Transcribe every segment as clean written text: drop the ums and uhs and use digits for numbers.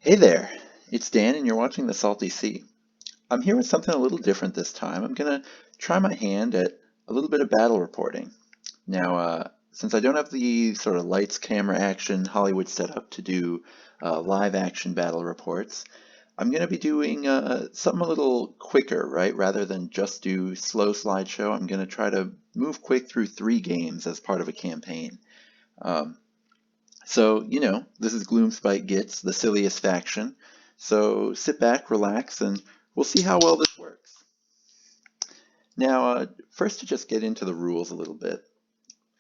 Hey there, it's Dan and you're watching The Salty Sea. I'm here with something a little different this time. I'm going to try my hand at a little bit of battle reporting. Now, since I don't have the sort of lights, camera action, Hollywood setup to do live action battle reports, I'm going to be doing something a little quicker, right? Rather than just do slow slideshow, I'm going to try to move quick through 3 games as part of a campaign. Um, this is Gloomspite Gitz, the silliest faction. So sit back, relax, and we'll see how well this works. Now, first to just get into the rules a little bit,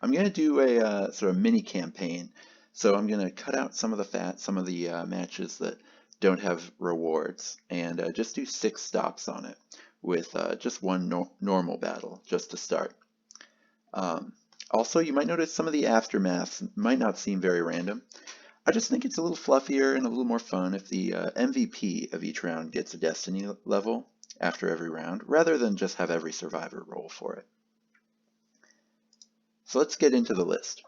I'm going to do a sort of mini campaign. So I'm going to cut out some of the matches that don't have rewards, and just do 6 stops on it with just one normal battle just to start. Also, you might notice some of the aftermaths might not seem very random. I just think it's a little fluffier and a little more fun if the MVP of each round gets a destiny level after every round, rather than just have every survivor roll for it. So let's get into the list.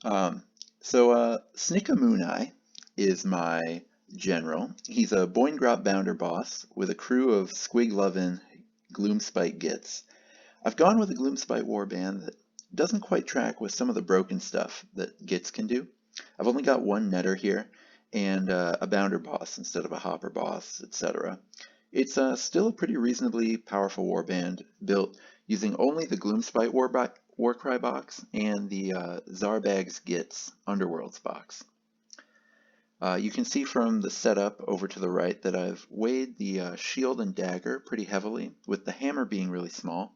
Snikka Mooneye is my general. He's a Boingrop Bounder boss with a crew of squig-lovin' Gloomspite Gitz. I've gone with a Gloomspite warband that doesn't quite track with some of the broken stuff that Gitz can do. I've only got one netter here and a bounder boss instead of a hopper boss, etc. It's still a pretty reasonably powerful warband built using only the Gloomspite Warcry box and the Zarbag's Gitz Underworlds box. You can see from the setup over to the right that I've weighed the shield and dagger pretty heavily, with the hammer being really small.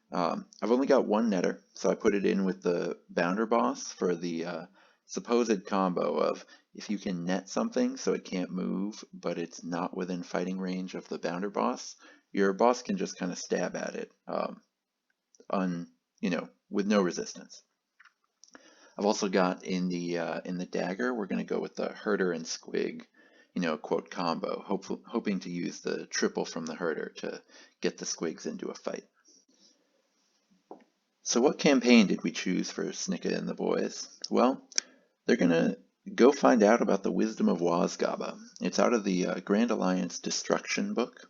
I've only got one netter, so I put it in with the Bounder boss for the supposed combo of if you can net something so it can't move, but it's not within fighting range of the Bounder boss, your boss can just kind of stab at it, with no resistance. I've also got in the dagger, we're going to go with the Herder and Squig, quote combo, hoping to use the triple from the Herder to get the Squigs into a fight. So what campaign did we choose for Snikka and the boys? Well, they're going to go find out about the Wisdom of Wozgobba. It's out of the Grand Alliance Destruction book,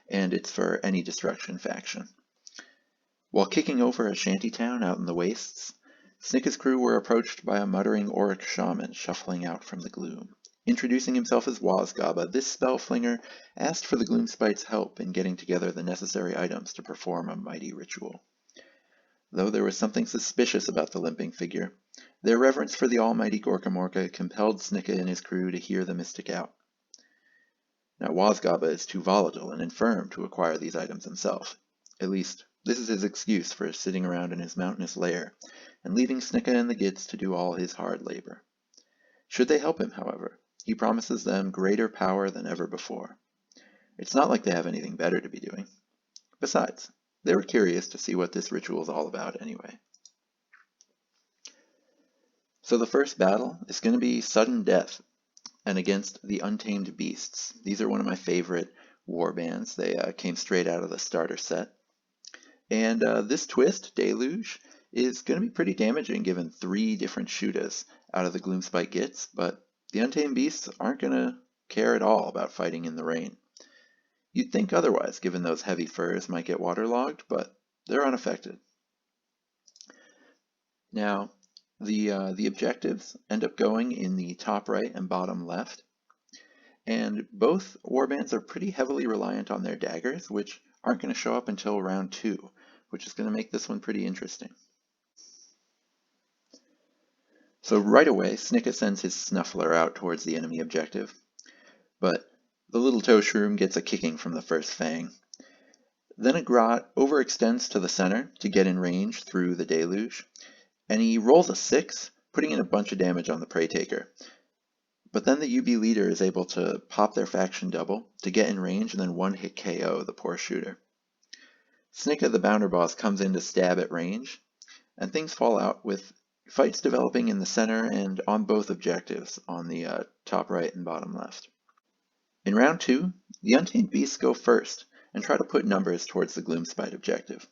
and it's for any Destruction faction. While kicking over a shantytown out in the wastes, Snikka's crew were approached by a muttering Auric shaman shuffling out from the gloom. Introducing himself as Wozgobba, this spellflinger asked for the Gloomspite's help in getting together the necessary items to perform a mighty ritual. Though there was something suspicious about the limping figure, their reverence for the almighty Gorkamorka compelled Snikka and his crew to hear the mystic out. Now Wozgobba is too volatile and infirm to acquire these items himself. At least, this is his excuse for sitting around in his mountainous lair and leaving Snikka and the Gitz to do all his hard labor. Should they help him, however, he promises them greater power than ever before. It's not like they have anything better to be doing. Besides, they were curious to see what this ritual is all about anyway. So the first battle is going to be sudden death and against the Untamed Beasts. These are one of my favorite war bands. They came straight out of the starter set. And this twist, Deluge, is going to be pretty damaging given 3 different shootas out of the Gloomspite Gitz, but the Untamed Beasts aren't going to care at all about fighting in the rain. You'd think otherwise, given those heavy furs might get waterlogged, but they're unaffected. Now, the objectives end up going in the top right and bottom left, and both warbands are pretty heavily reliant on their daggers, which aren't going to show up until round 2, which is going to make this one pretty interesting. So right away, Snikka sends his Snuffler out towards the enemy objective, but the little toe shroom gets a kicking from the first fang. Then a Grot overextends to the center to get in range through the Deluge, and he rolls a 6, putting in a bunch of damage on the Prey Taker. But then the UB leader is able to pop their faction double to get in range and then one-hit KO the poor shooter. Snikka the Bounder boss comes in to stab at range, and things fall out with fights developing in the center and on both objectives on the top right and bottom left. In round 2, the Untamed Beasts go first and try to put numbers towards the Gloomspite objective.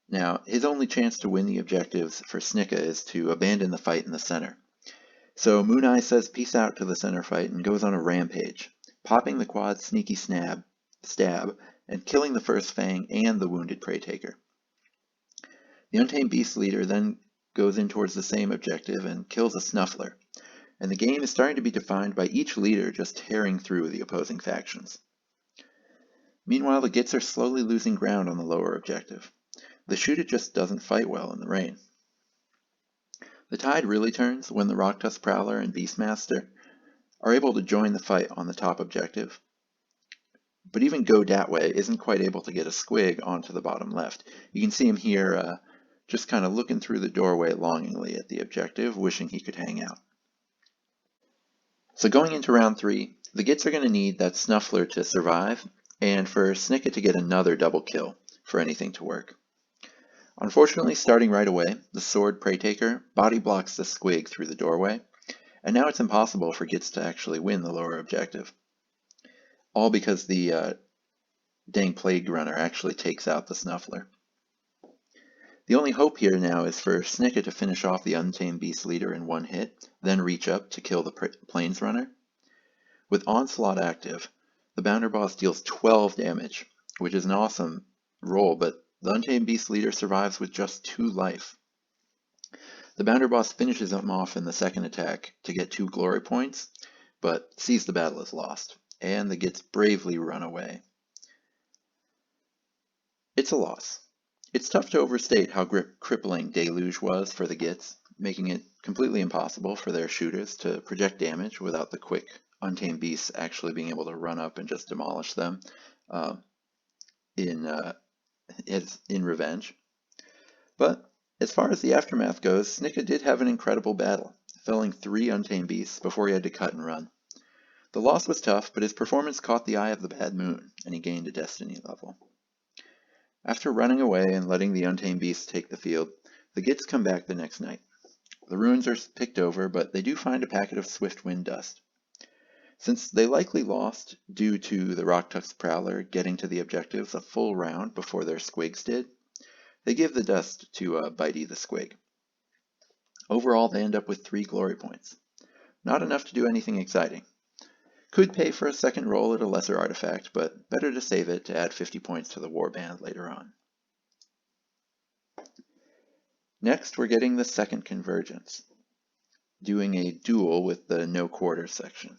Now, his only chance to win the objectives for Snikka is to abandon the fight in the center. So Mooneye says peace out to the center fight and goes on a rampage, popping the quad sneaky stab, and killing the first Fang and the wounded Prey Taker. The Untamed Beast leader then goes in towards the same objective and kills a Snuffler, and the game is starting to be defined by each leader just tearing through the opposing factions. Meanwhile, the Gitz are slowly losing ground on the lower objective. The Shoot It just doesn't fight well in the rain. The tide really turns when the Rocktusk Prowler and Beastmaster are able to join the fight on the top objective, but even Go Dat Way isn't quite able to get a squig onto the bottom left. You can see him here just kind of looking through the doorway longingly at the objective, wishing he could hang out. So going into round 3, the Gitz are going to need that Snuffler to survive, and for Snikka to get another double kill for anything to work. Unfortunately, starting right away, the Sword Prey Taker body blocks the squig through the doorway, and now it's impossible for Gitz to actually win the lower objective. All because the dang Plague Runner actually takes out the Snuffler. The only hope here now is for Snikka to finish off the Untamed Beast leader in one hit, then reach up to kill the Plains Runner. With Onslaught active, the Bounder Boss deals 12 damage, which is an awesome roll, but the Untamed Beast leader survives with just 2 life. The Bounder Boss finishes him off in the second attack to get 2 glory points, but sees the battle is lost, and the Gitz bravely run away. It's a loss. It's tough to overstate how crippling Deluge was for the Gitz, making it completely impossible for their shooters to project damage without the quick Untamed Beasts actually being able to run up and just demolish them in revenge. But as far as the aftermath goes, Snikka did have an incredible battle, felling 3 Untamed Beasts before he had to cut and run. The loss was tough, but his performance caught the eye of the Bad Moon, and he gained a Destiny level. After running away and letting the Untamed Beasts take the field, the Gitz come back the next night. The ruins are picked over, but they do find a packet of Swiftwind dust. Since they likely lost due to the Rocktusk Prowler getting to the objectives a full round before their squigs did, they give the dust to Bitey the Squig. Overall, they end up with 3 glory points. Not enough to do anything exciting. Could pay for a second roll at a lesser artifact, but better to save it to add 50 points to the warband later on. Next, we're getting the second convergence, doing a duel with the no quarters section.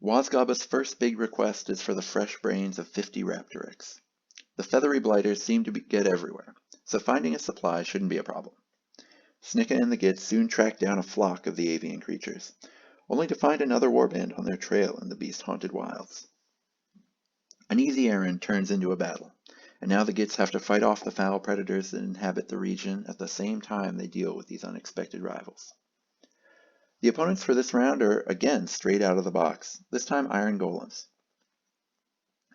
Wozgobba's first big request is for the fresh brains of 50 Raptorix. The feathery blighters seem to get everywhere, so finding a supply shouldn't be a problem. Snikka and the Gitz soon track down a flock of the avian creatures, only to find another warband on their trail in the beast-haunted wilds. An easy errand turns into a battle, and now the Gitz have to fight off the foul predators that inhabit the region at the same time they deal with these unexpected rivals. The opponents for this round are again straight out of the box, this time Iron Golems.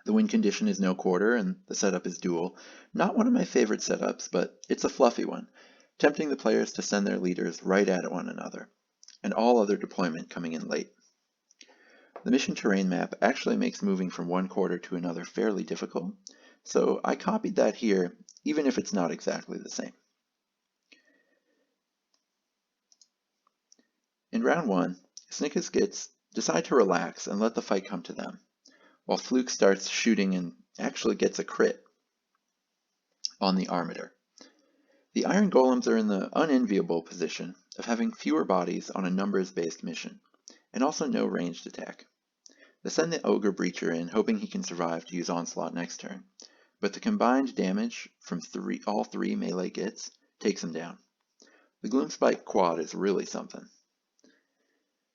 The win condition is no quarter, and the setup is duel. Not one of my favorite setups, but it's a fluffy one, tempting the players to send their leaders right at one another, and all other deployment coming in late. The mission terrain map actually makes moving from one quarter to another fairly difficult, so I copied that here, even if it's not exactly the same. In round 1, Snikka's Gitz decide to relax and let the fight come to them, while Fluke starts shooting and actually gets a crit on the Armator. The Iron Golems are in the unenviable position of having fewer bodies on a numbers-based mission, and also no ranged attack. They send the Ogre Breacher in, hoping he can survive to use Onslaught next turn, but the combined damage from all 3 melee Gitz takes him down. The Gloomspite quad is really something.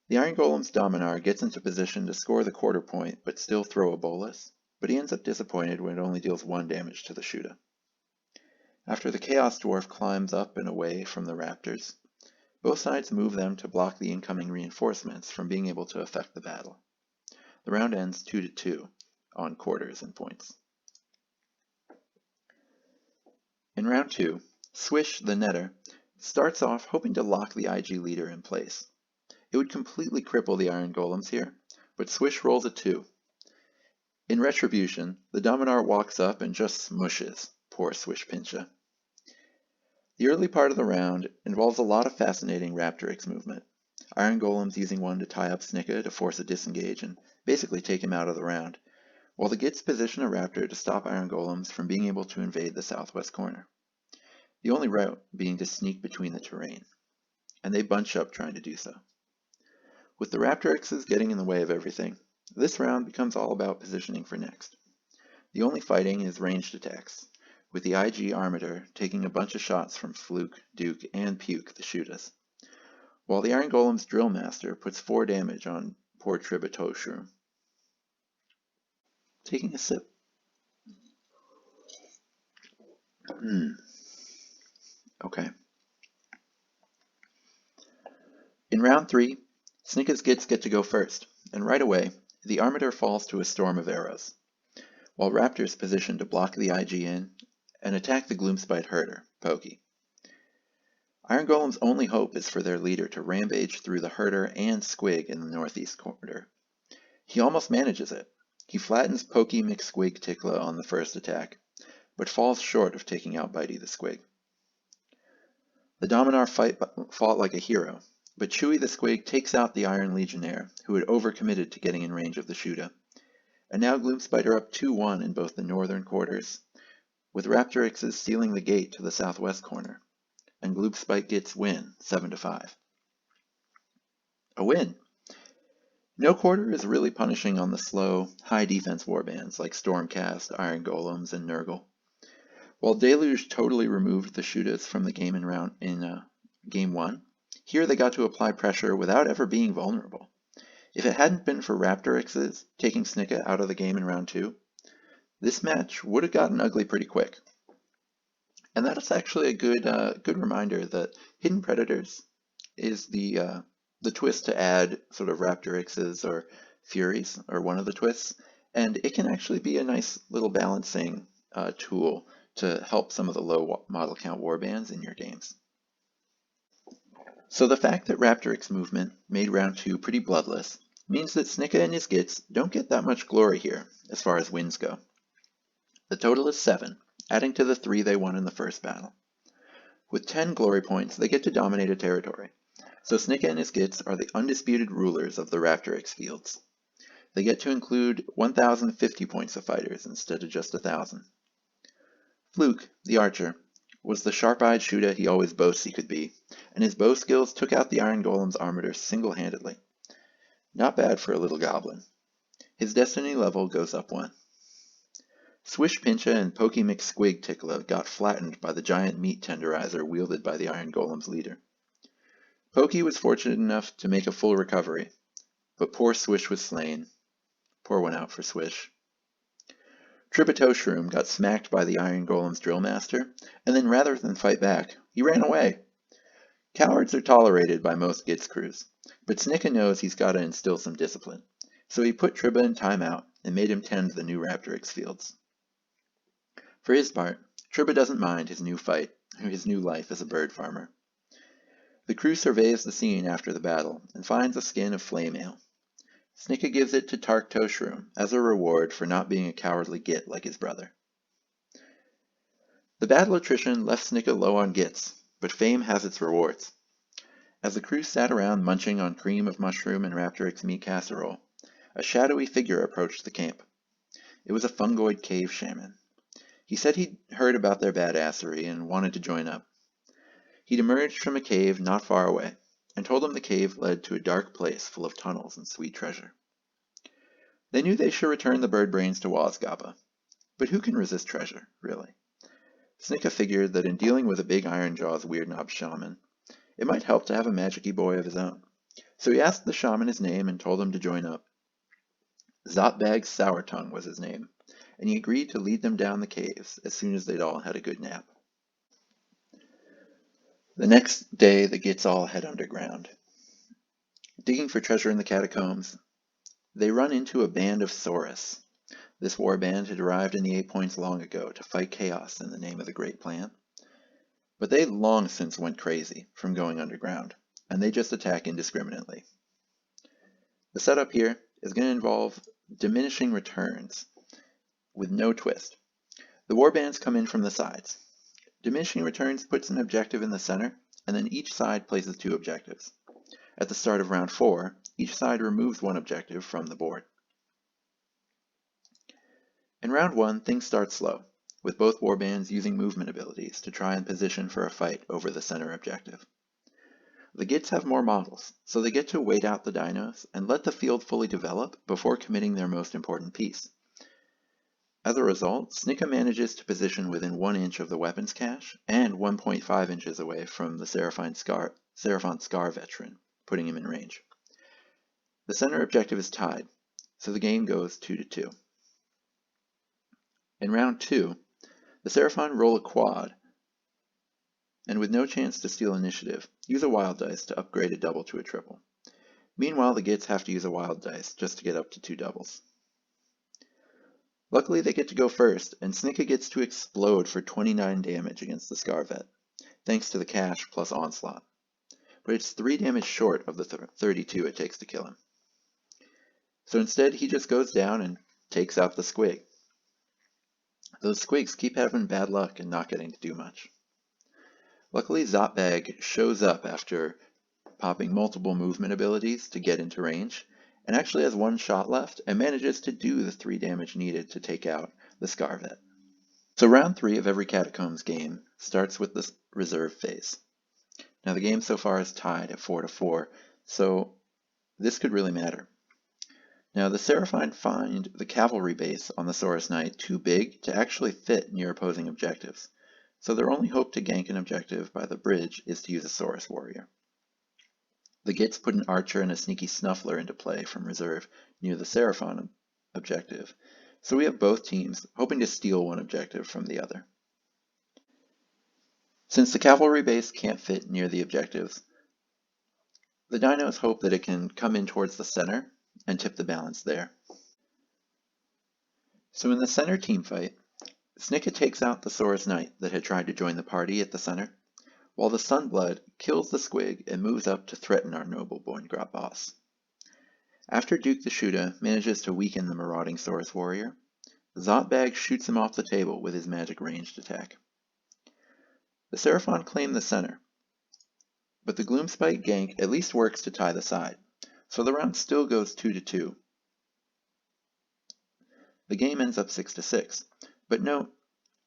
The Iron Golem's Dominar gets into position to score the quarter point but still throw a bolus, but he ends up disappointed when it only deals 1 damage to the shooter. After the Chaos Dwarf climbs up and away from the Raptors, both sides move them to block the incoming reinforcements from being able to affect the battle. The round ends 2-2 on quarters and points. In round 2, Swish the Netter starts off hoping to lock the IG leader in place. It would completely cripple the Iron Golems here, but Swish rolls a 2. In retribution, the Dominar walks up and just smushes poor Swish Pincha. The early part of the round involves a lot of fascinating Raptorix movement. Iron Golem's using one to tie up Snikka to force a disengage and basically take him out of the round, while the Gitz position a raptor to stop Iron Golems from being able to invade the southwest corner, the only route being to sneak between the terrain, and they bunch up trying to do so. With the Raptor X's getting in the way of everything, this round becomes all about positioning for next. The only fighting is ranged attacks, with the IG Armator taking a bunch of shots from Fluke, Duke, and Puke the Shootas, while the Iron Golem's Drill Master puts 4 damage on poor Tribatoshroom. Taking a sip. Okay. In round 3, Snikka's Gitz get to go first, and right away, the Armator falls to a storm of arrows, while Raptor's positioned to block the IG in and attack the Gloomspite herder, Pokey. Iron Golem's only hope is for their leader to rampage through the herder and Squig in the northeast corner. He almost manages it. He flattens Pokey McSquig Tickla on the first attack, but falls short of taking out Bitey the Squig. The Dominar fought like a hero, but Chewy the Squig takes out the Iron Legionnaire, who had overcommitted to getting in range of the Shoota, and now Gloomspite are up 2-1 in both the northern quarters, with Raptorixes sealing the gate to the southwest corner, and Gloomspite Gitz win 7-5. A win! No quarter is really punishing on the slow, high defense warbands like Stormcast, Iron Golems, and Nurgle. While Deluge totally removed the Shootas from the game in Game 1, here they got to apply pressure without ever being vulnerable. If it hadn't been for Raptorixes taking Snikka out of the game in round 2, this match would have gotten ugly pretty quick. And that's actually a good reminder that Hidden Predators is the twist to add sort of Raptorixes or Furies, or one of the twists, and it can actually be a nice little balancing tool to help some of the low model count warbands in your games. So the fact that Raptorix movement made round 2 pretty bloodless means that Snikka and his Gitz don't get that much glory here as far as wins go. The total is 7, adding to the 3 they won in the first battle. With 10 glory points, they get to dominate a territory, so Snikka and his Gitz are the undisputed rulers of the Raptorix fields. They get to include 1,050 points of fighters instead of just 1,000. Fluke, the archer, was the sharp-eyed shooter he always boasts he could be, and his bow skills took out the Iron Golem's Armator single-handedly. Not bad for a little goblin. His destiny level goes up 1. Swish Pincha and Pokey McSquig Tickla got flattened by the giant meat tenderizer wielded by the Iron Golem's leader. Pokey was fortunate enough to make a full recovery, but poor Swish was slain. Pour one out for Swish. Tribatoshroom got smacked by the Iron Golem's Drill Master, and then rather than fight back, he ran away. Cowards are tolerated by most Gitz crews, but Snikka knows he's got to instill some discipline, so he put Triba in timeout and made him tend the new Raptorix fields. For his part, Triba doesn't mind his new life as a bird farmer. The crew surveys the scene after the battle and finds a skin of flame ale. Snikka gives it to Toshroom as a reward for not being a cowardly Git like his brother. The battle attrition left Snikka low on Gitz, but fame has its rewards. As the crew sat around munching on cream of mushroom and Raptorix meat casserole, a shadowy figure approached the camp. It was a fungoid cave shaman. He said he'd heard about their badassery and wanted to join up. He'd emerged from a cave not far away, and told them the cave led to a dark place full of tunnels and sweet treasure. They knew they should return the bird brains to Wozgobba, but who can resist treasure, really? Snikka figured that in dealing with a big Ironjawz Weirdnob shaman, it might help to have a magic-y boy of his own, so he asked the shaman his name and told him to join up. Zotbag Sourtongue was his name, and he agreed to lead them down the caves as soon as they'd all had a good nap. The next day, the Gitz all head underground. Digging for treasure in the catacombs, they run into a band of Saurus. This warband had arrived in the Eightpoints long ago to fight chaos in the name of the Great Plan. But they long since went crazy from going underground, and they just attack indiscriminately. The setup here is going to involve diminishing returns with no twist. The warbands come in from the sides. Diminishing returns puts an objective in the center, and then each side places 2 objectives. At the start of round 4, each side removes one objective from the board. In round 1, things start slow, with both warbands using movement abilities to try and position for a fight over the center objective. The Gitz have more models, so they get to wait out the dinos and let the field fully develop before committing their most important piece. As a result, Snikka manages to position within 1 inch of the weapons cache and 1.5 inches away from the Seraphon Scar veteran, putting him in range. The center objective is tied, so the game goes 2-2. In round 2, the Seraphon roll a quad, and with no chance to steal initiative, use a wild dice to upgrade a double to a triple. Meanwhile, the Gitz have to use a wild dice just to get up to 2 doubles. Luckily, they get to go first, and Snikka gets to explode for 29 damage against the Scar vet, thanks to the cache plus Onslaught. But it's 3 damage short of the 32 it takes to kill him. So instead, he just goes down and takes out the squig. Those squigs keep having bad luck and not getting to do much. Luckily, Zotbag shows up after popping multiple movement abilities to get into range, and actually has 1 shot left and manages to do the 3 damage needed to take out the Scar vet. So round 3 of every Catacombs game starts with the reserve phase. Now the game so far is tied at 4-4, so this could really matter. Now the Seraphon find the cavalry base on the Saurus Knight too big to actually fit near opposing objectives, so their only hope to gank an objective by the bridge is to use a Saurus warrior. The Gitz put an archer and a sneaky snuffler into play from reserve near the Seraphon objective, so we have both teams hoping to steal one objective from the other. Since the cavalry base can't fit near the objectives, the dinos hope that it can come in towards the center and tip the balance there. So in the center teamfight, Snikka takes out the Saurus Knight that had tried to join the party at the center, while the Sunblood kills the squig and moves up to threaten our noble-born boss. After Duke the Shooter manages to weaken the marauding Saurus warrior, Zotbag shoots him off the table with his magic ranged attack. The Seraphon claim the center, but the Gloomspite gank at least works to tie the side, so the round still goes 2-2. The game ends up 6-6, but note,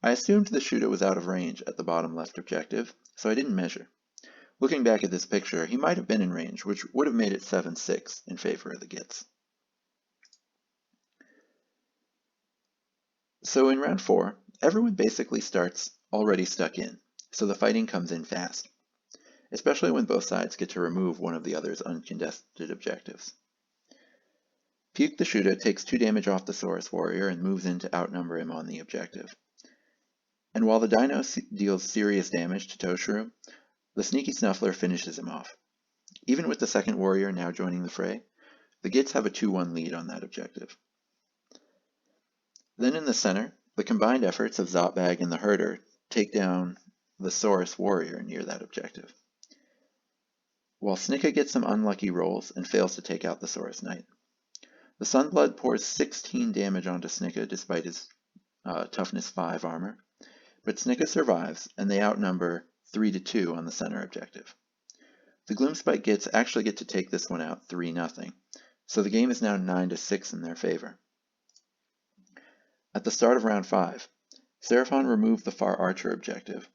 I assumed the Shooter was out of range at the bottom left objective, so I didn't measure. Looking back at this picture, he might have been in range, which would have made it 7-6 in favor of the Gitz. So in round 4, everyone basically starts already stuck in, so the fighting comes in fast, especially when both sides get to remove one of the other's uncontested objectives. Puke the Shooter takes 2 damage off the Saurus warrior and moves in to outnumber him on the objective. And while the Dino deals serious damage to Toshru, the sneaky Snuffler finishes him off. Even with the second warrior now joining the fray, the Gitz have a 2-1 lead on that objective. Then in the center, the combined efforts of Zotbag and the Herder take down the Saurus warrior near that objective, while Snikka gets some unlucky rolls and fails to take out the Saurus Knight. The Sunblood pours 16 damage onto Snikka despite his toughness 5 armor, but Snikka survives and they outnumber 3-2 on the center objective. The Gloomspite Gitz actually get to take this one out 3-0, so the game is now 9-6 in their favor. At the start of round 5, Seraphon removed the far archer objective,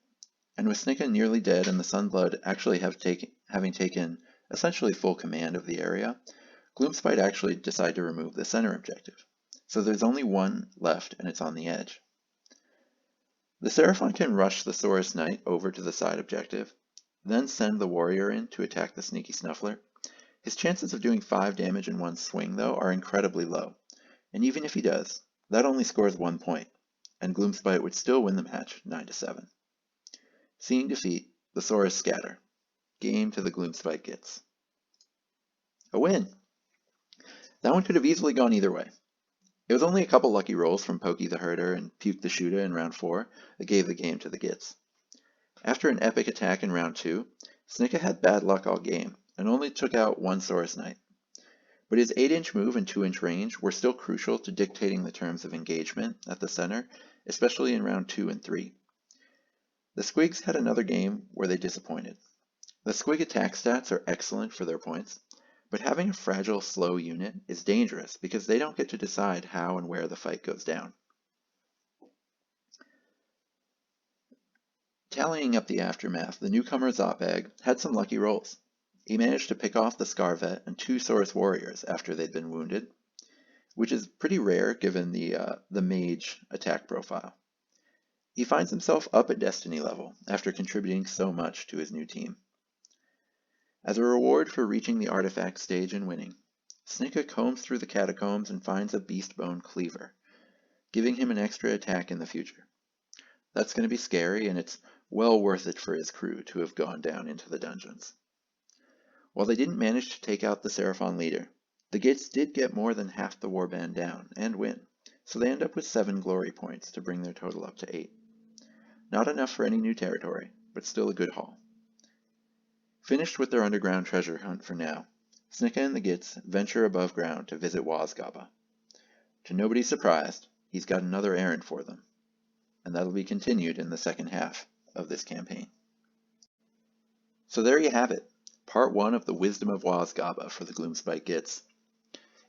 and with Snikka nearly dead and the Sunblood actually having taken essentially full command of the area, Gloomspite actually decide to remove the center objective, so there's only one left and it's on the edge. The Seraphon can rush the Saurus Knight over to the side objective, then send the warrior in to attack the sneaky Snuffler. His chances of doing 5 damage in one swing, though, are incredibly low, and even if he does, that only scores 1 point, and Gloomspite would still win the match 9-7. Seeing defeat, the Saurus scatter. Game to the Gloomspite Gitz. A win! That one could have easily gone either way. It was only a couple lucky rolls from Pokey the Herder and Puke the Shooter in round 4 that gave the game to the Gitz. After an epic attack in round 2, Snikka had bad luck all game and only took out one Saurus Knight. But his 8-inch move and 2-inch range were still crucial to dictating the terms of engagement at the center, especially in round 2 and 3. The Squigs had another game where they disappointed. The Squig attack stats are excellent for their points, but having a fragile, slow unit is dangerous because they don't get to decide how and where the fight goes down. Tallying up the aftermath, the newcomer Zopag had some lucky rolls. He managed to pick off the Scarvet and 2 Saurus warriors after they'd been wounded, which is pretty rare given the mage attack profile. He finds himself up at Destiny level after contributing so much to his new team. As a reward for reaching the artifact stage and winning, Snikka combs through the catacombs and finds a beastbone cleaver, giving him an extra attack in the future. That's going to be scary, and it's well worth it for his crew to have gone down into the dungeons. While they didn't manage to take out the Seraphon leader, the Gitz did get more than half the warband down and win, so they end up with 7 glory points to bring their total up to 8. Not enough for any new territory, but still a good haul. Finished with their underground treasure hunt for now, Snikka and the Gitz venture above ground to visit Wozgobba. To nobody's surprise, he's got another errand for them, and that'll be continued in the second half of this campaign. So there you have it, part 1 of the Wisdom of Wozgobba for the Gloomspite Gitz.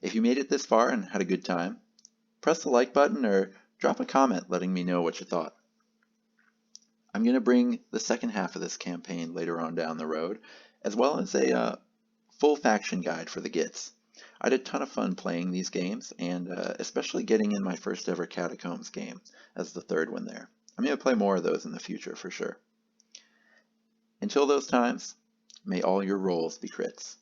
If you made it this far and had a good time, press the like button or drop a comment letting me know what you thought. I'm going to bring the second half of this campaign later on down the road, as well as a full faction guide for the Gitz. I had a ton of fun playing these games, and especially getting in my first ever Catacombs game as the third one there. I'm going to play more of those in the future for sure. Until those times, may all your rolls be crits.